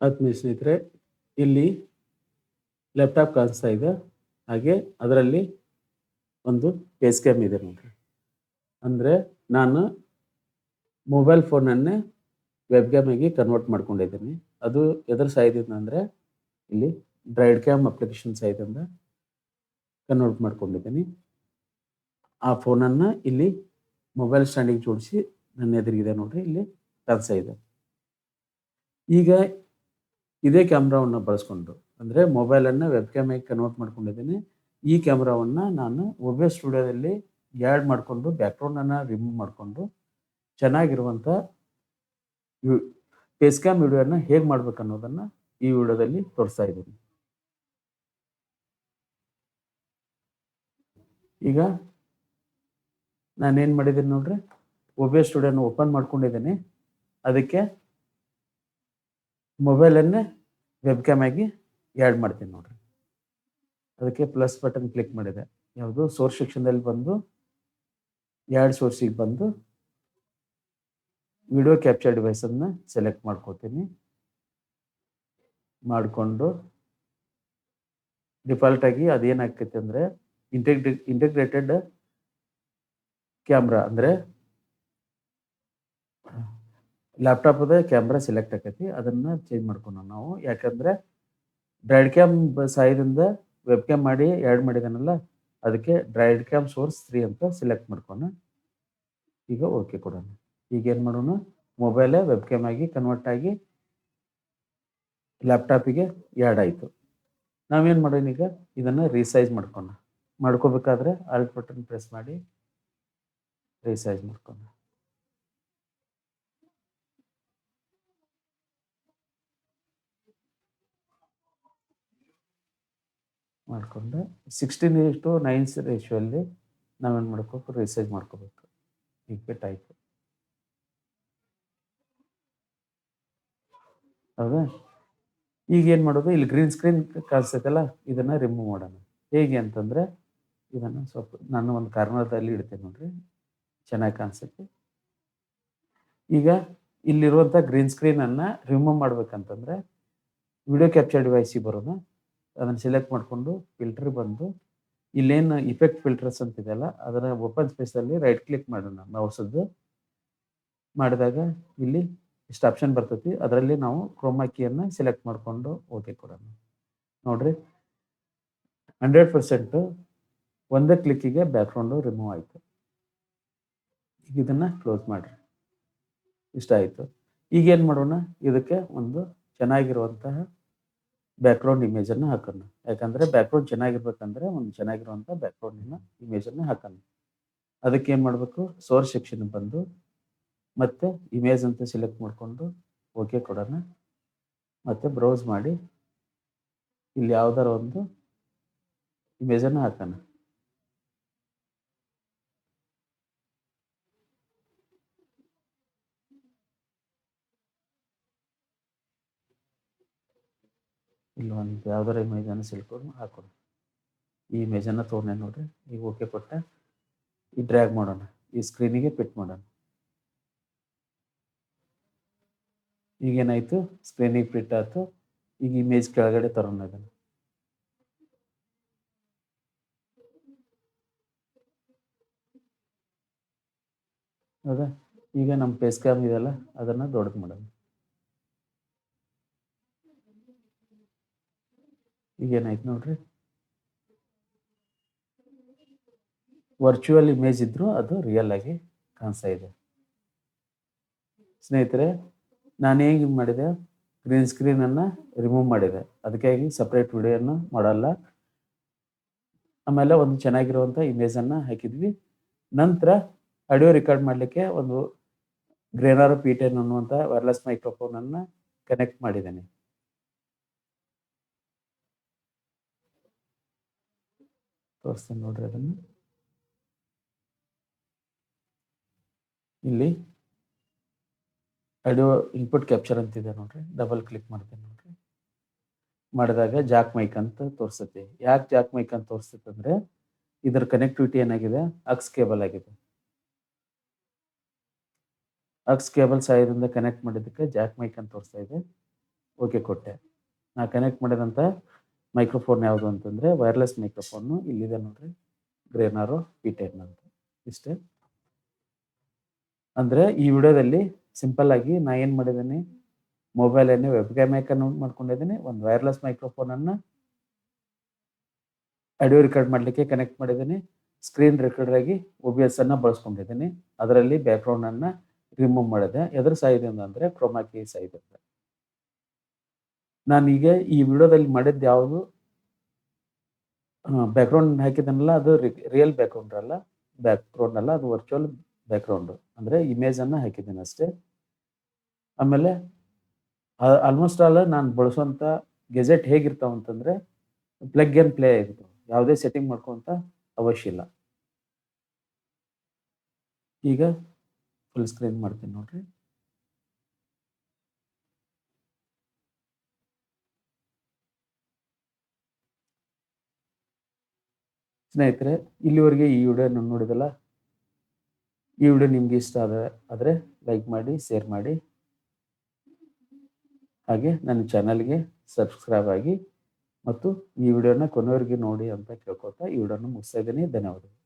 ಆತ್ಮೀಯ ಸ್ನೇಹಿತರೆ, ಇಲ್ಲಿ ಲ್ಯಾಪ್ಟಾಪ್ ಕಾಣಿಸ್ತಾ ಇದೆ. ಹಾಗೆ ಅದರಲ್ಲಿ ಒಂದು ಫೇಸ್ ಕ್ಯಾಮ್ ಇದೆ ನೋಡ್ರಿ. ಅಂದರೆ ನಾನು ಮೊಬೈಲ್ ಫೋನನ್ನೇ ವೆಬ್ ಕ್ಯಾಮಾಗಿ ಕನ್ವರ್ಟ್ ಮಾಡ್ಕೊಂಡಿದ್ದೀನಿ. ಅದು ಎದ್ರ ಸಹಾಯದಿಂದ ಅಂದರೆ ಇಲ್ಲಿ ಡ್ರೈಡ್ ಕ್ಯಾಮ್ ಅಪ್ಲಿಕೇಶನ್ ಸಹಾಯದಿಂದ ಕನ್ವರ್ಟ್ ಮಾಡ್ಕೊಂಡಿದ್ದೀನಿ. ಆ ಫೋನನ್ನು ಇಲ್ಲಿ ಮೊಬೈಲ್ ಸ್ಟ್ಯಾಂಡಿಗೆ ಜೋಡಿಸಿ ನನ್ನ ಎದುರಿಗಿದೆ ನೋಡ್ರಿ, ಇಲ್ಲಿ ಕಾಣಿಸ್ತಾ ಇದೆ. ಈಗ ಇದೇ ಕ್ಯಾಮ್ರಾವನ್ನು ಬಳಸ್ಕೊಂಡು ಅಂದರೆ ಮೊಬೈಲನ್ನು ವೆಬ್ ಕ್ಯಾಮಾಗಿ ಕನ್ವರ್ಟ್ ಮಾಡ್ಕೊಂಡಿದ್ದೀನಿ. ಈ ಕ್ಯಾಮ್ರಾವನ್ನು ನಾನು OBS ಸ್ಟುಡಿಯೋದಲ್ಲಿ ಆ್ಯಡ್ ಮಾಡಿಕೊಂಡು ಬ್ಯಾಕ್ಗ್ರೌಂಡನ್ನು ರಿಮೂವ್ ಮಾಡಿಕೊಂಡು ಚೆನ್ನಾಗಿರುವಂಥ ಫೇಸ್ ಕ್ಯಾಮ್ ವಿಡಿಯೋನ ಹೇಗೆ ಮಾಡ್ಬೇಕು ಅನ್ನೋದನ್ನು ಈ ವಿಡಿಯೋದಲ್ಲಿ ತೋರಿಸ್ತಾ ಇದ್ದೀನಿ. ಈಗ ನಾನೇನು ಮಾಡಿದ್ದೀನಿ ನೋಡ್ರಿ, OBS ಸ್ಟುಡಿಯೋನ ಓಪನ್ ಮಾಡ್ಕೊಂಡಿದ್ದೀನಿ. ಅದಕ್ಕೆ ಮೊಬೈಲನ್ನೇ ವೆಬ್ ಕ್ಯಾಮ್ ಆಗಿ ಆ್ಯಡ್ ಮಾಡ್ತೀನಿ ನೋಡ್ರಿ. ಅದಕ್ಕೆ ಪ್ಲಸ್ ಬಟನ್ ಕ್ಲಿಕ್ ಮಾಡಿದೆ. ಯಾವುದು ಸೋರ್ಸ್ ಸೆಕ್ಷನ್ದಲ್ಲಿ ಬಂದು ಆ್ಯಡ್ ಸೋರ್ಸಿಗೆ ಬಂದು ವಿಡಿಯೋ ಕ್ಯಾಪ್ಚರ್ ಡಿವೈಸನ್ನು ಸೆಲೆಕ್ಟ್ ಮಾಡ್ಕೋತೀನಿ. ಮಾಡಿಕೊಂಡು ಡಿಫಾಲ್ಟಾಗಿ ಅದೇನಾಗ್ತೈತೆ ಅಂದರೆ ಇಂಟಿಗ್ರೇಟೆಡ್ ಕ್ಯಾಮ್ರಾ ಅಂದರೆ ಲ್ಯಾಪ್ಟಾಪದ ಕ್ಯಾಮ್ರಾ ಸೆಲೆಕ್ಟ್ ಆಕೈತಿ. ಅದನ್ನು ಚೇಂಜ್ ಮಾಡ್ಕೊಂಡು ನಾವು, ಯಾಕಂದರೆ ಡ್ರೈಡ್ ಕ್ಯಾಮ್ ಸಹಾಯದಿಂದ ವೆಬ್ ಕ್ಯಾಮ್ ಮಾಡಿ ಆ್ಯಡ್ ಮಾಡಿದಾನಲ್ಲ, ಅದಕ್ಕೆ ಡ್ರೈಡ್ ಕ್ಯಾಮ್ ಸೋರ್ಸ್ 3 ಅಂತ ಸೆಲೆಕ್ಟ್ ಮಾಡ್ಕೊಂಡು ಈಗ ಓಕೆ ಕೊಡೋಣ. ಈಗ ಏನು ಮಾಡೋಣ, ಮೊಬೈಲೇ ವೆಬ್ ಕ್ಯಾಮ್ ಆಗಿ ಕನ್ವರ್ಟ್ ಆಗಿ ಲ್ಯಾಪ್ಟಾಪಿಗೆ ಆ್ಯಡ್ ಆಯಿತು. ನಾವೇನು ಮಾಡೋಣ, ಈಗ ಇದನ್ನು ರೀಸೈಜ್ ಮಾಡ್ಕೋಬೇಕಾದ್ರೆ ಆಲ್ಟ್ ಬಟನ್ ಪ್ರೆಸ್ ಮಾಡಿ ರೀಸೈಜ್ ಮಾಡ್ಕೊಂಡು ಮಾಡಿಕೊಂಡು 16:9 ರೇಷಿಯೋಲ್ಲಿ ನಾವೇನು ಮಾಡ್ಕೋಬೇಕು, ರೀಸೈಜ್ ಮಾಡ್ಕೋಬೇಕು. ಈಗ ಫಿಟ್ ಆಯಿತು. ಹೌದಾ? ಈಗ ಏನು ಮಾಡೋದು, ಇಲ್ಲಿ ಗ್ರೀನ್ ಸ್ಕ್ರೀನ್ ಕಾಣಿಸ್ತೈತಲ್ಲ, ಇದನ್ನು ರಿಮೂವ್ ಮಾಡೋಣ. ಹೇಗೆ ಅಂತಂದರೆ ಇದನ್ನು ಸ್ವಲ್ಪ ನಾನು ಒಂದು ಕಾರ್ನರ್ದಲ್ಲಿ ಇಡ್ತೇನೆ ನೋಡ್ರಿ, ಚೆನ್ನಾಗಿ ಕಾಣಿಸುತ್ತೆ. ಈಗ ಇಲ್ಲಿರುವಂಥ ಗ್ರೀನ್ ಸ್ಕ್ರೀನನ್ನು ರಿಮೂವ್ ಮಾಡ್ಬೇಕಂತಂದರೆ ವಿಡಿಯೋ ಕ್ಯಾಪ್ಚರ್ ಡಿವೈಸಿಗೆ ಬರೋಣ. ಅದನ್ನು ಸೆಲೆಕ್ಟ್ ಮಾಡಿಕೊಂಡು ಫಿಲ್ಟರ್ ಬಂದು ಇಲ್ಲೇನು ಇಫೆಕ್ಟ್ ಫಿಲ್ಟರ್ಸ್ ಅಂತಿದೆಯಲ್ಲ, ಅದನ್ನು ಓಪನ್ ಸ್ಪೇಸಲ್ಲಿ ರೈಟ್ ಕ್ಲಿಕ್ ಮಾಡೋಣ ಮೌಸದ್ದು. ಮಾಡಿದಾಗ ಇಲ್ಲಿ ಇಷ್ಟು ಆಪ್ಷನ್ ಬರ್ತೈತಿ. ಅದರಲ್ಲಿ ನಾವು ಕ್ರೋಮಾ ಕೀಯನ್ನು ಸೆಲೆಕ್ಟ್ ಮಾಡಿಕೊಂಡು ಓಕೆ ಕೊಡೋಣ. ನೋಡ್ರಿ, 100% ಒಂದೇ ಕ್ಲಿಕ್ಕಿಗೆ ಬ್ಯಾಕ್ಗ್ರೌಂಡು ರಿಮೂವ್ ಆಯಿತು. ಈಗ ಇದನ್ನು ಕ್ಲೋಸ್ ಮಾಡಿರಿ. ಇಷ್ಟ ಆಯಿತು. ಈಗೇನು ಮಾಡೋಣ, ಇದಕ್ಕೆ ಒಂದು ಚೆನ್ನಾಗಿರುವಂತಹ ಬ್ಯಾಕ್ಗ್ರೌಂಡ್ ಇಮೇಜನ್ನು ಹಾಕೋಣ. ಯಾಕಂದರೆ ಬ್ಯಾಕ್ಗ್ರೌಂಡ್ ಚೆನ್ನಾಗಿರ್ಬೇಕಂದ್ರೆ ಒಂದು ಚೆನ್ನಾಗಿರುವಂಥ ಬ್ಯಾಕ್ಗ್ರೌಂಡಿನ ಇಮೇಜನ್ನು ಹಾಕೋಣ. ಅದಕ್ಕೆ ಏನು ಮಾಡಬೇಕು, ಸೋರ್ಸ್ ಸೆಕ್ಷನ್ಗೆ ಬಂದು ಮತ್ತು ಇಮೇಜ್ ಅಂತ ಸೆಲೆಕ್ಟ್ ಮಾಡಿಕೊಂಡು ಓಕೆ ಕೊಡೋಣ. ಮತ್ತು ಬ್ರೌಸ್ ಮಾಡಿ ಇಲ್ಲಿ ಯಾವುದಾರ ಒಂದು ಇಮೇಜನ್ನು ಹಾಕೋಣ. ಇಲ್ಲಿ ಒಂದು ಯಾವುದಾರ ಇಮೇಜನ್ನು ಸೆಲೆಕ್ಟ್ ಹಾಕೋಣ. ಈ ಇಮೇಜನ್ನು ತೊಗೊಂಡೆ ನೋಡ್ರಿ. ಈಗ ಓಕೆ ಕೊಟ್ಟ ಈ ಡ್ರ್ಯಾಗ್ ಮಾಡೋಣ, ಈ ಸ್ಕ್ರೀನಿಗೆ ಫಿಟ್ ಮಾಡೋಣ. ಈಗೇನಾಯಿತು, ಸ್ಕ್ರೀನಿಗೆ ಫಿಟ್ ಆಯಿತು. ಈಗ ಇಮೇಜ್ ಕೆಳಗಡೆ ತರೋಣ ಇದನ್ನು. ಹೌದಾ? ಈಗ ನಮ್ಮ ಫೇಸ್ ಕ್ಯಾಮ್ ಇದೆಯಲ್ಲ, ಅದನ್ನು ದೊಡ್ಡದು ಮಾಡೋಣ. ಈಗೇನಾಯ್ತು ನೋಡ್ರಿ, ವರ್ಚುವಲ್ ಇಮೇಜ್ ಇದ್ದರೂ ಅದು ರಿಯಲ್ ಆಗಿ ಕಾಣಿಸ್ತಾ ಇದೆ. ಸ್ನೇಹಿತರೆ, ನಾನು ಹೇಗೆ ಮಾಡಿದೆ, ಗ್ರೀನ್ ಸ್ಕ್ರೀನನ್ನು ರಿಮೂವ್ ಮಾಡಿದೆ. ಅದಕ್ಕಾಗಿ ಸಪ್ರೇಟ್ ವಿಡಿಯೋನ ಮಾಡಲ್ಲ. ಆಮೇಲೆ ಒಂದು ಚೆನ್ನಾಗಿರುವಂಥ ಇಮೇಜನ್ನು ಹಾಕಿದ್ವಿ. ನಂತರ ಆಡಿಯೋ ರೆಕಾರ್ಡ್ ಮಾಡಲಿಕ್ಕೆ ಒಂದು ಗ್ರೇನಾರ್ P10 ಅನ್ನುವಂಥ ವೈರ್ಲೆಸ್ ಮೈಕ್ರೋಫೋನನ್ನು ಕನೆಕ್ಟ್ ಮಾಡಿದ್ದೇನೆ. ತೋರಿಸ್ತೀನಿ ನೋಡ್ರಿ ಅದನ್ನು. ಇಲ್ಲಿ ಆಡಿಯೋ ಇನ್ಪುಟ್ ಕ್ಯಾಪ್ಚರ್ ಅಂತಿದೆ ನೋಡ್ರಿ, ಡಬಲ್ ಕ್ಲಿಕ್ ಮಾಡ್ತೇನೆ ನೋಡ್ರಿ. ಮಾಡಿದಾಗ ಜಾಕ್ ಮೈಕ್ ಅಂತ ತೋರಿಸುತ್ತೆ. ಯಾಕೆ ಜಾಕ್ ಮೈಕ್ ಅಂತ ತೋರಿಸುತ್ತೆ ಅಂದರೆ ಇದರ ಕನೆಕ್ಟಿವಿಟಿ ಏನಾಗಿದೆ, ಅಕ್ಸ್ ಕೇಬಲ್ ಆಗಿದೆ. ಅಕ್ಸ್ ಕೇಬಲ್ ಸಹಾಯದಿಂದ ಕನೆಕ್ಟ್ ಮಾಡಿದ್ದಕ್ಕೆ ಜಾಕ್ ಮೈಕ್ ಅಂತ ತೋರಿಸ್ತಾ ಇದೆ. ಓಕೆ ಕೊಟ್ಟೆ. ನಾ ಕನೆಕ್ಟ್ ಮಾಡಿದಂಥ ಮೈಕ್ರೋಫೋನ್ ಯಾವುದು ಅಂತಂದರೆ ವೈರ್ಲೆಸ್ ಮೈಕ್ರೋಫೋನು ಇಲ್ಲಿದೆ ನೋಡ್ರಿ, ಗ್ರೇನಾರೋ P10 ಅಂತ. ಇಷ್ಟೇ. ಅಂದರೆ ಈ ವಿಡಿಯೋದಲ್ಲಿ ಸಿಂಪಲ್ ಆಗಿ ನಾ ಏನು ಮಾಡಿದ್ದೀನಿ, ಮೊಬೈಲನ್ನೇ ವೆಬ್ಕ್ಯಾಮ್ ಕನ್ವರ್ಟ್ ಮಾಡ್ಕೊಂಡಿದ್ದೀನಿ. ಒಂದು ವೈರ್ಲೆಸ್ ಮೈಕ್ರೋಫೋನನ್ನು ಆಡಿಯೋ ರೆಕಾರ್ಡ್ ಮಾಡಲಿಕ್ಕೆ ಕನೆಕ್ಟ್ ಮಾಡಿದ್ದೀನಿ. ಸ್ಕ್ರೀನ್ ರೆಕಾರ್ಡರ್ ಆಗಿ OBS ಅನ್ನು ಬಳಸ್ಕೊಂಡಿದ್ದೀನಿ. ಅದರಲ್ಲಿ ಬ್ಯಾಕ್ಗ್ರೌಂಡನ್ನು ರಿಮೂವ್ ಮಾಡಿದೆ. ಎದ್ರ ಸಹಾಯದಿಂದ ಅಂದರೆ ಕ್ರೋಮಾ ಕೀ ಸಹಾಯದಿಂದ. ನಾನೀಗ ಈ ವಿಡಿಯೋದಲ್ಲಿ ಮಾಡಿದ್ದು ಯಾವುದು, ಬ್ಯಾಕ್ಗ್ರೌಂಡ್ ಹಾಕಿದನಲ್ಲ ಅದು ರಿಯಲ್ ಬ್ಯಾಕ್ಗ್ರೌಂಡ್ ಅಲ್ಲ, ಅದು ವರ್ಚುವಲ್ ಬ್ಯಾಕ್ಗ್ರೌಂಡು, ಅಂದರೆ ಇಮೇಜನ್ನು ಹಾಕಿದ್ದೀನಿ ಅಷ್ಟೇ. ಆಮೇಲೆ ಆಲ್ಮೋಸ್ಟ್ ಆಲ್ ನಾನು ಬಳಸುವಂಥ ಗೆಜೆಟ್ ಹೇಗಿರ್ತಾವೆ ಅಂತಂದರೆ ಪ್ಲಗ್ ಆ್ಯಂಡ್ ಪ್ಲೇ ಆಗಿರ್ತಾವೆ. ಯಾವುದೇ ಸೆಟ್ಟಿಂಗ್ ಮಾಡ್ಕೊಂತ ಅವಶ್ಯ ಇಲ್ಲ. ಈಗ ಫುಲ್ ಸ್ಕ್ರೀನ್ ಮಾಡ್ತೀನಿ ನೋಡ್ರಿ. ಸ್ನೇಹಿತರೆ, ಇಲ್ಲಿವರೆಗೆ ಈ ವಿಡಿಯೋನ ನೋಡಿದಲ್ಲ, ಈ ವಿಡಿಯೋ ನಿಮ್ಗೆ ಇಷ್ಟ ಆದರೆ ಲೈಕ್ ಮಾಡಿ, ಶೇರ್ ಮಾಡಿ, ಹಾಗೆ ನನ್ನ ಚಾನಲ್ಗೆ ಸಬ್ಸ್ಕ್ರೈಬ್ ಆಗಿ ಮತ್ತು ಈ ವಿಡಿಯೋನ ಕೊನೆಯವರೆಗೆ ನೋಡಿ ಅಂತ ಕೇಳ್ಕೊತಾ ಈ ವಿಡಿಯೋನ ಮುಗಿಸ್ತಾ ಇದ್ದೀನಿ. ಧನ್ಯವಾದಗಳು.